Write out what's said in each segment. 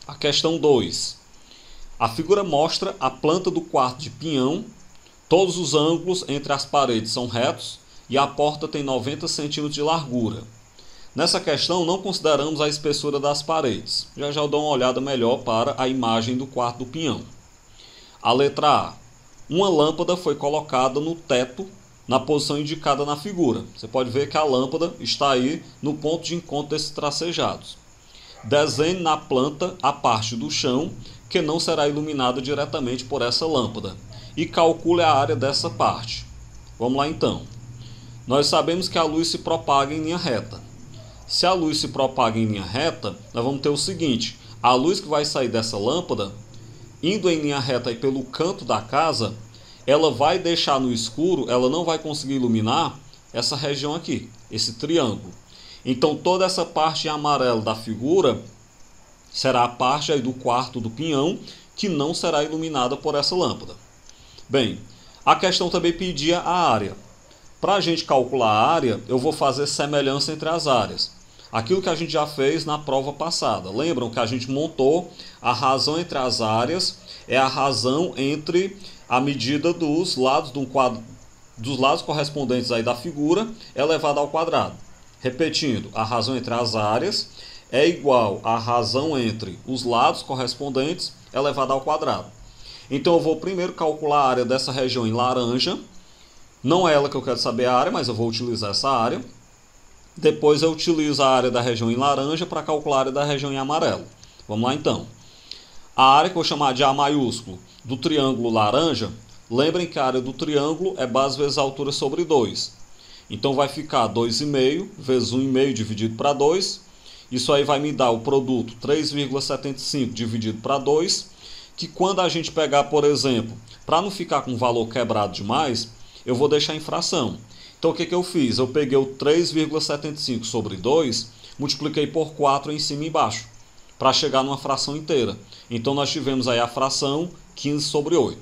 A questão 2. A figura mostra a planta do quarto de pinhão. Todos os ângulos entre as paredes são retos e a porta tem 90 centímetros de largura. Nessa questão, não consideramos a espessura das paredes. Já eu dou uma olhada melhor para a imagem do quarto do pinhão. A letra A. Uma lâmpada foi colocada no teto na posição indicada na figura. Você pode ver que a lâmpada está aí no ponto de encontro desses tracejados. Desenhe na planta a parte do chão que não será iluminada diretamente por essa lâmpada e calcule a área dessa parte. Vamos lá então. Nós sabemos que a luz se propaga em linha reta. Se a luz se propaga em linha reta, nós vamos ter o seguinte: a luz que vai sair dessa lâmpada, indo em linha reta aí pelo canto da casa, ela vai deixar no escuro, ela não vai conseguir iluminar essa região aqui, esse triângulo. Então toda essa parte em amarelo da figura será a parte aí do quarto do pinhão que não será iluminada por essa lâmpada. Bem, a questão também pedia a área. Para a gente calcular a área, eu vou fazer semelhança entre as áreas. Aquilo que a gente já fez na prova passada. Lembram que a gente montou a razão entre as áreas, é a razão entre a medida dos lados dos lados correspondentes aí da figura elevada ao quadrado. Repetindo, a razão entre as áreas é igual à razão entre os lados correspondentes elevada ao quadrado. Então eu vou primeiro calcular a área dessa região em laranja. Não é ela que eu quero saber a área, mas eu vou utilizar essa área. Depois eu utilizo a área da região em laranja para calcular a área da região em amarelo. Vamos lá então. A área que eu vou chamar de A maiúsculo do triângulo laranja, lembrem que a área do triângulo é base vezes altura sobre 2. Então vai ficar 2,5 vezes 1,5 dividido para 2. Isso aí vai me dar o produto 3,75 dividido para 2, que quando a gente pegar, por exemplo, para não ficar com o valor quebrado demais, eu vou deixar em fração. Então o que eu fiz? Eu peguei o 3,75 sobre 2, multipliquei por 4 em cima e embaixo, para chegar numa fração inteira. Então nós tivemos aí a fração 15 sobre 8.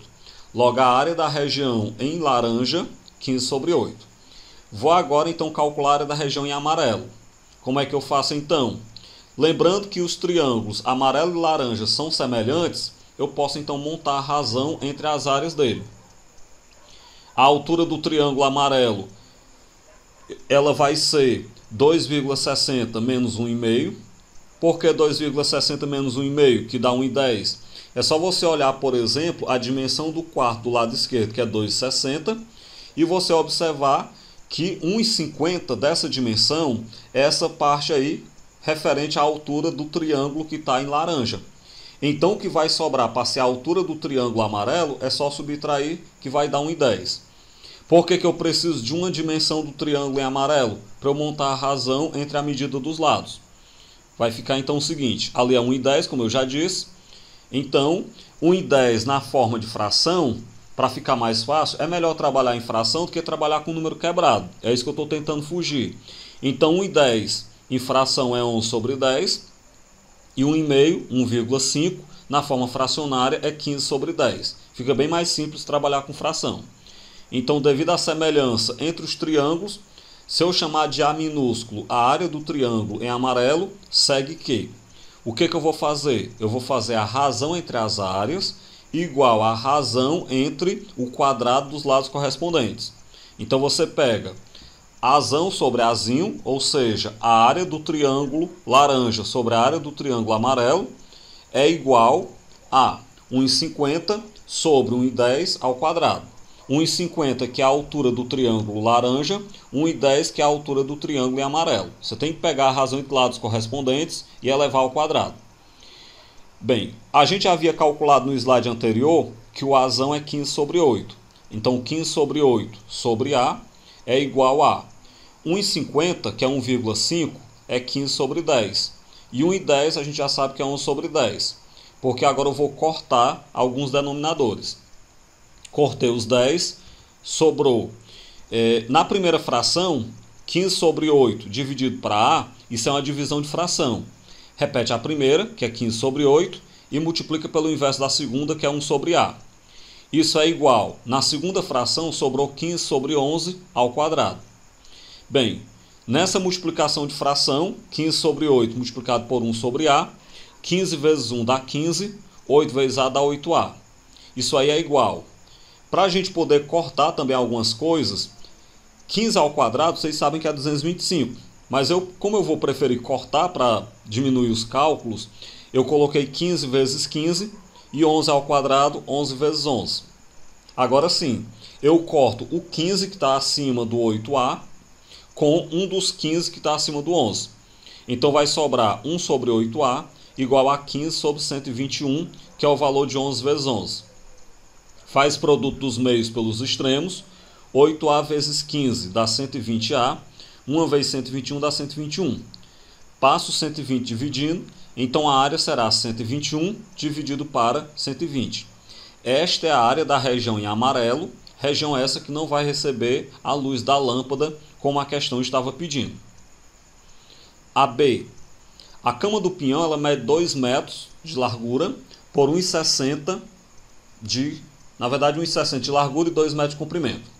Logo a área da região em laranja, 15 sobre 8. Vou agora então calcular a área da região em amarelo. Como é que eu faço então? Lembrando que os triângulos amarelo e laranja são semelhantes, eu posso então montar a razão entre as áreas dele. A altura do triângulo amarelo, ela vai ser 2,60 menos 1,5. Por que 2,60 menos 1,5, que dá 1,10? É só você olhar, por exemplo, a dimensão do quarto do lado esquerdo, que é 2,60, e você observar que 1,50 dessa dimensão é essa parte aí referente à altura do triângulo que está em laranja. Então o que vai sobrar para ser a altura do triângulo amarelo é só subtrair, que vai dar 1,10. Por que eu preciso de uma dimensão do triângulo em amarelo? Para eu montar a razão entre a medida dos lados. Vai ficar então o seguinte, ali é 1,10, como eu já disse. Então, 1,10 na forma de fração, para ficar mais fácil, é melhor trabalhar em fração do que trabalhar com número quebrado. É isso que eu estou tentando fugir. Então, 1,10 em fração é 11 sobre 10. E 1,5, 1,5, na forma fracionária é 15 sobre 10. Fica bem mais simples trabalhar com fração. Então, devido à semelhança entre os triângulos, se eu chamar de A minúsculo a área do triângulo em amarelo, segue que? O que eu vou fazer? Eu vou fazer a razão entre as áreas igual à razão entre o quadrado dos lados correspondentes. Então você pega Azão sobre Azinho, ou seja, a área do triângulo laranja sobre a área do triângulo amarelo, é igual a 1,50 sobre 1,10 ao quadrado. 1,50 que é a altura do triângulo laranja, 1,10 que é a altura do triângulo em amarelo. Você tem que pegar a razão entre lados correspondentes e elevar ao quadrado. Bem, a gente havia calculado no slide anterior que o Azão é 15 sobre 8. Então 15 sobre 8 sobre A é igual a 1,50, que é 1,5, é 15 sobre 10. E 1,10 a gente já sabe que é 11 sobre 10. Porque agora eu vou cortar alguns denominadores. Cortei os 10, sobrou. Na primeira fração, 15 sobre 8 dividido para A, isso é uma divisão de fração. Repete a primeira, que é 15 sobre 8, e multiplica pelo inverso da segunda, que é 1 sobre A. Isso é igual, na segunda fração, sobrou 15 sobre 11 ao quadrado. Bem, nessa multiplicação de fração, 15 sobre 8 multiplicado por 1 sobre A, 15 vezes 1 dá 15, 8 vezes A dá 8A. Isso aí é igual. Para a gente poder cortar também algumas coisas, 15 ao quadrado, vocês sabem que é 225. Mas como eu vou preferir cortar para diminuir os cálculos, eu coloquei 15 vezes 15 e 11 ao quadrado, 11 vezes 11. Agora sim, eu corto o 15 que está acima do 8A com um dos 15 que está acima do 11. Então vai sobrar 1 sobre 8A igual a 15 sobre 121, que é o valor de 11 vezes 11. Faz produto dos meios pelos extremos. 8A vezes 15 dá 120A. 1 vezes 121 dá 121. Passo 120 dividindo, então a área será 121 dividido para 120. Esta é a área da região em amarelo, região essa que não vai receber a luz da lâmpada, como a questão estava pedindo. A B. A cama do pinhão ela mede 2 metros de largura por 1,60 de... Na verdade, 1,60 de largura e 2 metros de comprimento.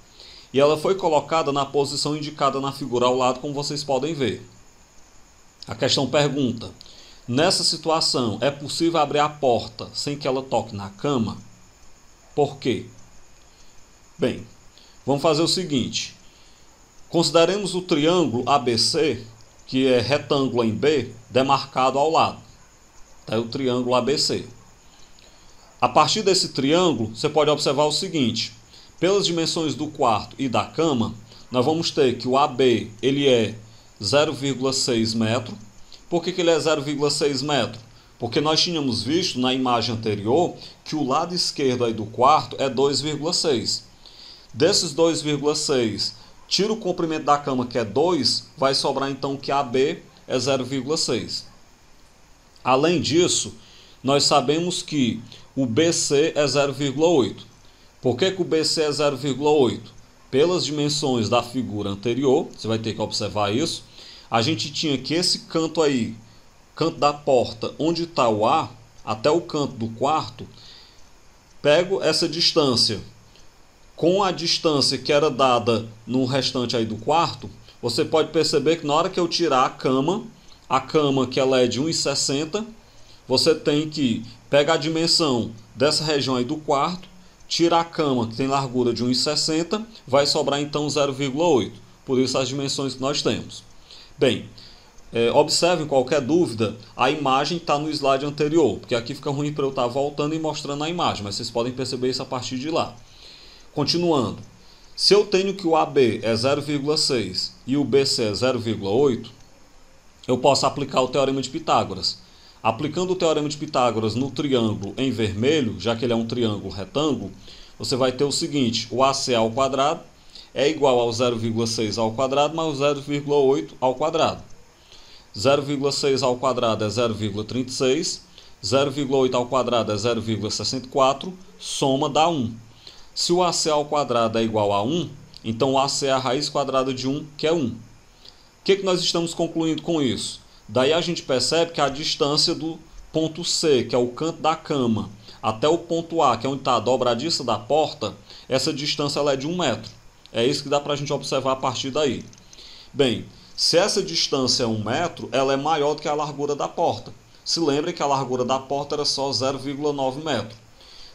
E ela foi colocada na posição indicada na figura ao lado, como vocês podem ver. A questão pergunta: nessa situação, é possível abrir a porta sem que ela toque na cama? Por quê? Bem, vamos fazer o seguinte. Consideremos o triângulo ABC, que é retângulo em B, demarcado ao lado. É o triângulo ABC. A partir desse triângulo, você pode observar o seguinte. Pelas dimensões do quarto e da cama, nós vamos ter que o AB ele é 0,6 metro. Por que ele é 0,6 metro? Porque nós tínhamos visto na imagem anterior que o lado esquerdo aí do quarto é 2,6. Desses 2,6, tira o comprimento da cama, que é 2, vai sobrar então que AB é 0,6. Além disso, nós sabemos que o BC é 0,8. Por que o BC é 0,8? Pelas dimensões da figura anterior, você vai ter que observar isso, a gente tinha que esse canto aí, canto da porta, onde está o A, até o canto do quarto, pego essa distância com a distância que era dada no restante aí do quarto, você pode perceber que na hora que eu tirar a cama que ela é de 1,60, você tem que pegar a dimensão dessa região aí do quarto, tira a cama que tem largura de 1,60, vai sobrar então 0,8. Por isso as dimensões que nós temos. Bem, observem qualquer dúvida, a imagem está no slide anterior, porque aqui fica ruim para eu estar voltando e mostrando a imagem, mas vocês podem perceber isso a partir de lá. Continuando, se eu tenho que o AB é 0,6 e o BC é 0,8, eu posso aplicar o Teorema de Pitágoras. Aplicando o Teorema de Pitágoras no triângulo em vermelho, já que ele é um triângulo retângulo, você vai ter o seguinte: o AC ao quadrado é igual ao 0,6 ao quadrado mais o 0,8 ao quadrado. 0,6 ao quadrado é 0,36, 0,8 ao quadrado é 0,64, soma dá 1. Se o AC ao quadrado é igual a 1, então o AC é a raiz quadrada de 1, que é 1. O que nós estamos concluindo com isso? Daí a gente percebe que a distância do ponto C, que é o canto da cama, até o ponto A, que é onde está a dobradiça da porta, essa distância ela é de 1 metro. É isso que dá para a gente observar a partir daí. Bem, se essa distância é 1 metro, ela é maior do que a largura da porta. Se lembre que a largura da porta era só 0,9 metro.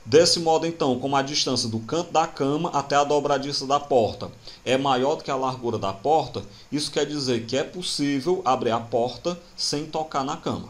Desse modo, então, como a distância do canto da cama até a dobradiça da porta é maior do que a largura da porta, isso quer dizer que é possível abrir a porta sem tocar na cama.